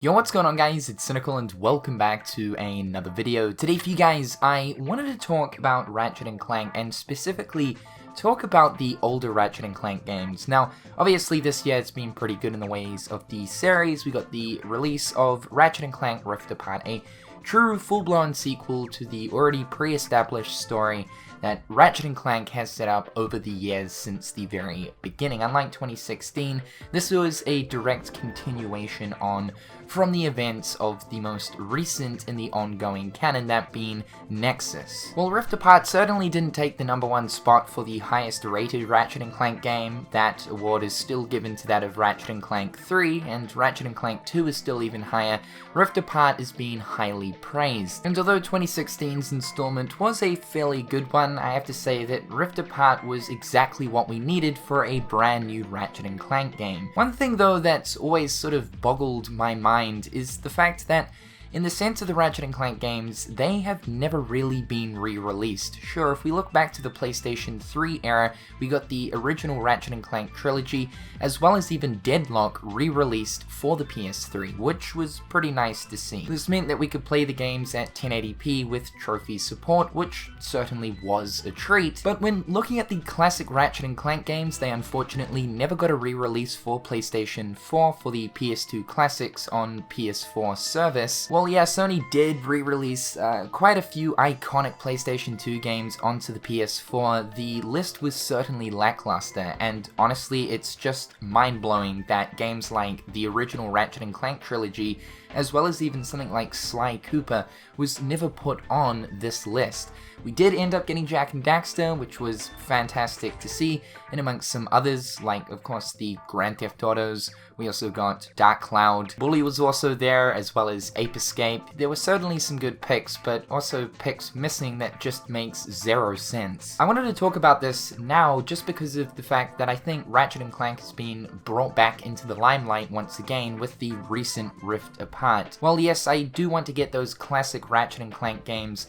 Yo, what's going on guys, it's Cynical and welcome back to another video. Today for you guys, I wanted to talk about Ratchet & Clank and specifically talk about the older Ratchet & Clank games. Now, obviously this year it's been pretty good in the ways of the series. We got the release of Ratchet & Clank Rift Apart, a true full-blown sequel to the already pre-established story that Ratchet & Clank has set up over the years since the very beginning. Unlike 2016, this was a direct continuation from the events of the most recent in the ongoing canon, that being Nexus. While Rift Apart certainly didn't take the #1 spot for the highest rated Ratchet & Clank game, that award is still given to that of Ratchet & Clank 3, and Ratchet & Clank 2 is still even higher. Rift Apart is being highly praised. And although 2016's installment was a fairly good one, I have to say that Rift Apart was exactly what we needed for a brand new Ratchet & Clank game. One thing though that's always sort of boggled my mind is the fact that in the sense of the Ratchet & Clank games, they have never really been re-released. Sure, if we look back to the PlayStation 3 era, we got the original Ratchet & Clank trilogy, as well as even Deadlock re-released for the PS3, which was pretty nice to see. This meant that we could play the games at 1080p with trophy support, which certainly was a treat. But when looking at the classic Ratchet & Clank games, they unfortunately never got a re-release for PlayStation 4 for the PS2 classics on PS4 service. Well, yeah, Sony did re-release quite a few iconic PlayStation 2 games onto the PS4. The list was certainly lackluster, and honestly, it's just mind-blowing that games like the original Ratchet & Clank trilogy, as well as even something like Sly Cooper, was never put on this list. We did end up getting Jak and Daxter, which was fantastic to see, and amongst some others, like of course the Grand Theft Autos. We also got Dark Cloud. Bully was also there, as well as Ape Escape. There were certainly some good picks, but also picks missing that just makes zero sense. I wanted to talk about this now just because of the fact that I think Ratchet & Clank has been brought back into the limelight once again with the recent Rift Apart. While yes, I do want to get those classic Ratchet & Clank games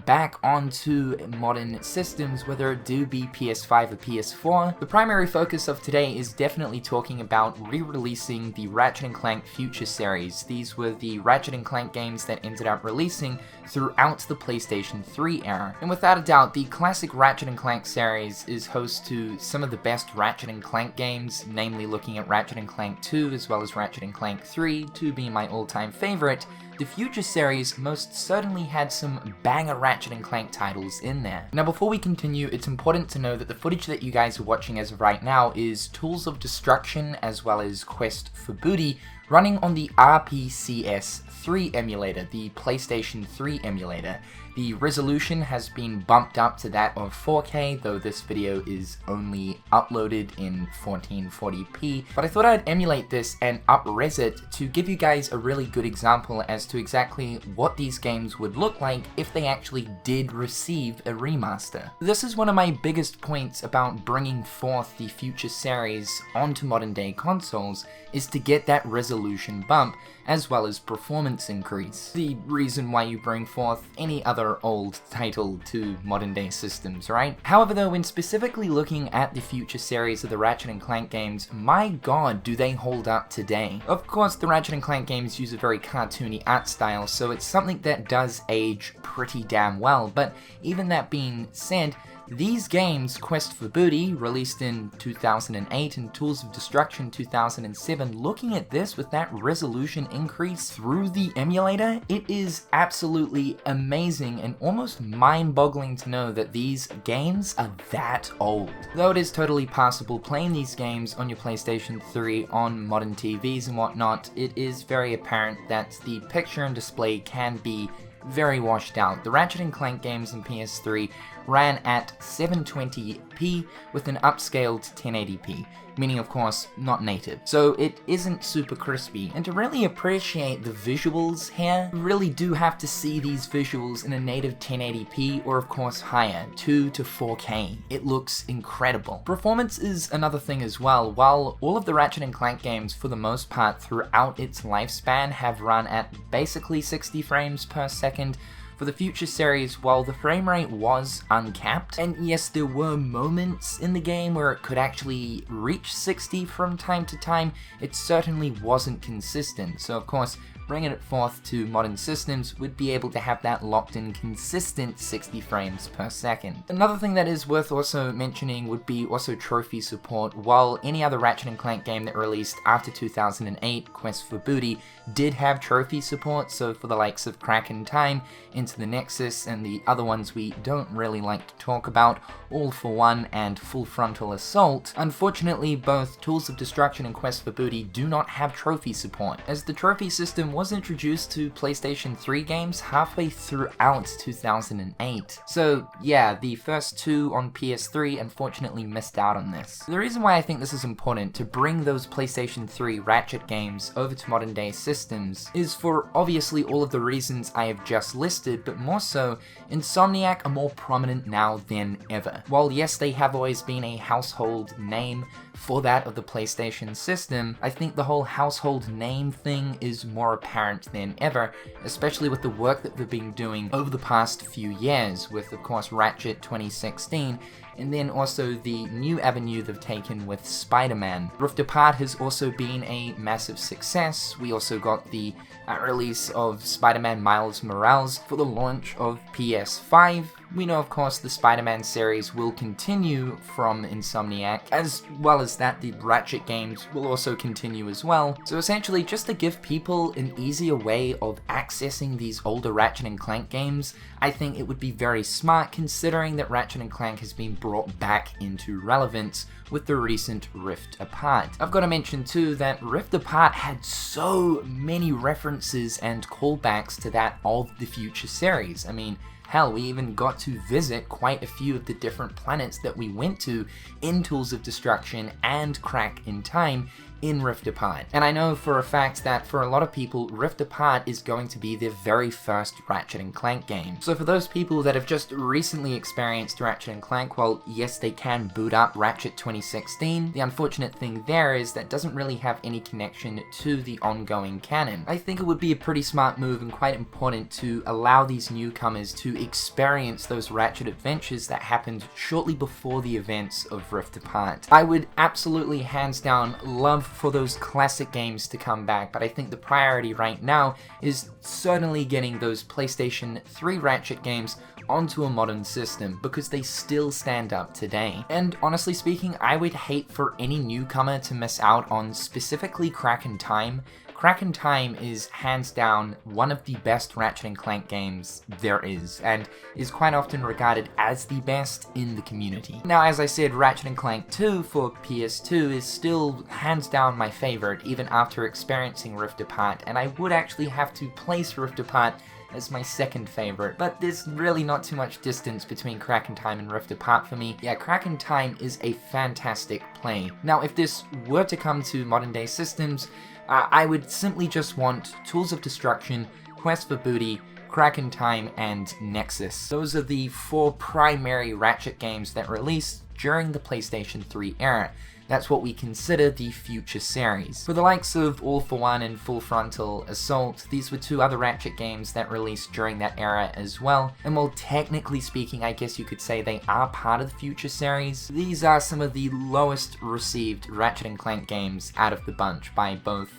back onto modern systems, whether it do be PS5 or PS4, the primary focus of today is definitely talking about re-releasing the Ratchet & Clank Future series. These were the Ratchet & Clank games that ended up releasing throughout the PlayStation 3 era. And without a doubt, the classic Ratchet & Clank series is host to some of the best Ratchet & Clank games, namely looking at Ratchet & Clank 2 as well as Ratchet & Clank 3, 2 being my all-time favorite. The Future series most certainly had some banger Ratchet & Clank titles in there. Now before we continue, it's important to know that the footage that you guys are watching as of right now is Tools of Destruction as well as Quest for Booty running on the RPCS 3 emulator, the PlayStation 3 emulator. The resolution has been bumped up to that of 4K, though this video is only uploaded in 1440p, but I thought I'd emulate this and up-res it to give you guys a really good example as to exactly what these games would look like if they actually did receive a remaster. This is one of my biggest points about bringing forth the Future series onto modern day consoles, is to get that resolution bump as well as performance increase. The reason why you bring forth any other old title to modern day systems, right? However though, when specifically looking at the Future series of the Ratchet & Clank games, my god do they hold up today. Of course the Ratchet & Clank games use a very cartoony art style, so it's something that does age pretty damn well, but even that being said, these games, Quest for Booty, released in 2008, and Tools of Destruction 2007, looking at this with that resolution increase through the emulator, it is absolutely amazing and almost mind-boggling to know that these games are that old. Though it is totally possible playing these games on your PlayStation 3 on modern TVs and whatnot, it is very apparent that the picture and display can be very washed out. The Ratchet & Clank games in PS3 ran at 720p with an upscaled 1080p, meaning of course not native, so it isn't super crispy. And to really appreciate the visuals here, you really do have to see these visuals in a native 1080p or of course higher, 2 to 4K. It looks incredible. Performance is another thing as well. While all of the Ratchet & Clank games for the most part throughout its lifespan have run at basically 60 frames per second, for the Future series, while the frame rate was uncapped, and yes, there were moments in the game where it could actually reach 60 from time to time, it certainly wasn't consistent. So of course, bringing it forth to modern systems would be able to have that locked in consistent 60 frames per second. Another thing that is worth also mentioning would be also trophy support. While any other Ratchet & Clank game that released after 2008, Quest for Booty, did have trophy support, so for the likes of Crack in Time, Into the Nexus, and the other ones we don't really like to talk about, All for One and Full Frontal Assault, unfortunately both Tools of Destruction and Quest for Booty do not have trophy support, as the trophy system was introduced to PlayStation 3 games halfway throughout 2008. So yeah, the first two on PS3 unfortunately missed out on this. The reason why I think this is important to bring those PlayStation 3 Ratchet games over to modern day systems is for obviously all of the reasons I have just listed, but more so, Insomniac are more prominent now than ever. While yes, they have always been a household name for that of the PlayStation system, I think the whole household name thing is more apparent than ever, especially with the work that they've been doing over the past few years, with of course Ratchet 2016, and then also the new avenue they've taken with Spider-Man. Rift Apart has also been a massive success. We also got the release of Spider-Man Miles Morales for the launch of PS5. We know of course the Spider-Man series will continue from Insomniac, as well as that the Ratchet games will also continue as well. So essentially just to give people an easier way of accessing these older Ratchet & Clank games, I think it would be very smart considering that Ratchet & Clank has been brought back into relevance with the recent Rift Apart. I've got to mention too that Rift Apart had so many references and callbacks to that of the Future series. I mean, hell, we even got to visit quite a few of the different planets that we went to in Tools of Destruction and Crack in Time in Rift Apart. And I know for a fact that for a lot of people, Rift Apart is going to be their very first Ratchet & Clank game. So for those people that have just recently experienced Ratchet & Clank, well, yes, they can boot up Ratchet 2016. The unfortunate thing there is that doesn't really have any connection to the ongoing canon. I think it would be a pretty smart move and quite important to allow these newcomers to experience those Ratchet adventures that happened shortly before the events of Rift Apart. I would absolutely, hands down, love for those classic games to come back, but I think the priority right now is certainly getting those PlayStation 3 Ratchet games onto a modern system, because they still stand up today. And honestly speaking, I would hate for any newcomer to miss out on specifically Crack in Time. Crack in Time is hands down one of the best Ratchet & Clank games there is, and is quite often regarded as the best in the community. Now, as I said, Ratchet & Clank 2 for PS2 is still hands down my favorite, even after experiencing Rift Apart, and I would actually have to place Rift Apart as my second favorite, but there's really not too much distance between Crack in Time and Rift Apart for me. Yeah, Crack in Time is a fantastic play. Now, if this were to come to modern day systems, I would simply just want Tools of Destruction, Quest for Booty, Crack in Time, and Nexus. Those are the 4 primary Ratchet games that released during the PlayStation 3 era. That's what we consider the Future series. For the likes of All for One and Full Frontal Assault, these were 2 other Ratchet games that released during that era as well, and while technically speaking I guess you could say they are part of the Future series, these are some of the lowest received Ratchet & Clank games out of the bunch by both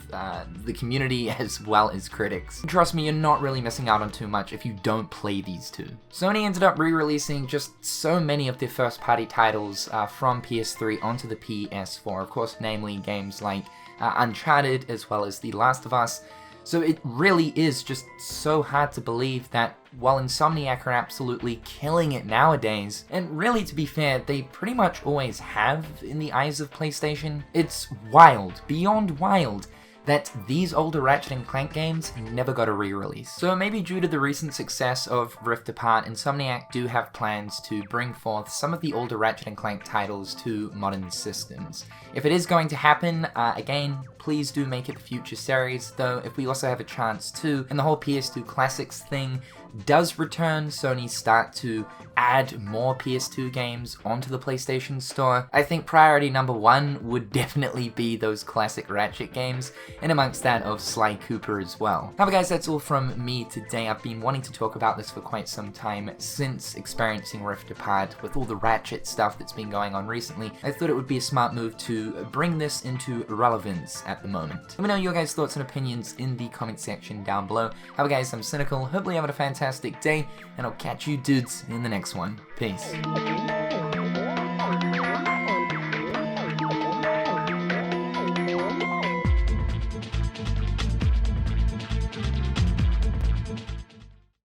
the community as well as critics. Trust me, you're not really missing out on too much if you don't play these 2. Sony ended up re-releasing just so many of their first party titles from PS3 onto the PS4, of course, namely games like Uncharted as well as The Last of Us. So it really is just so hard to believe that while Insomniac are absolutely killing it nowadays, and really to be fair, they pretty much always have in the eyes of PlayStation, it's wild, beyond wild, that these older Ratchet & Clank games never got a re-release. So maybe due to the recent success of Rift Apart, Insomniac do have plans to bring forth some of the older Ratchet & Clank titles to modern systems. If it is going to happen, again, please do make it the Future series, though if we also have a chance to, and the whole PS2 Classics thing does return, Sony start to add more PS2 games onto the PlayStation Store, I think priority number 1 would definitely be those classic Ratchet games, and amongst that of Sly Cooper as well. However guys, that's all from me today. I've been wanting to talk about this for quite some time since experiencing Rift Apart with all the Ratchet stuff that's been going on recently. I thought it would be a smart move to bring this into relevance at the moment. Let me know your guys' thoughts and opinions in the comment section down below. However guys, I'm Cynical, hopefully having a fantastic day, and I'll catch you dudes in the next one. Peace.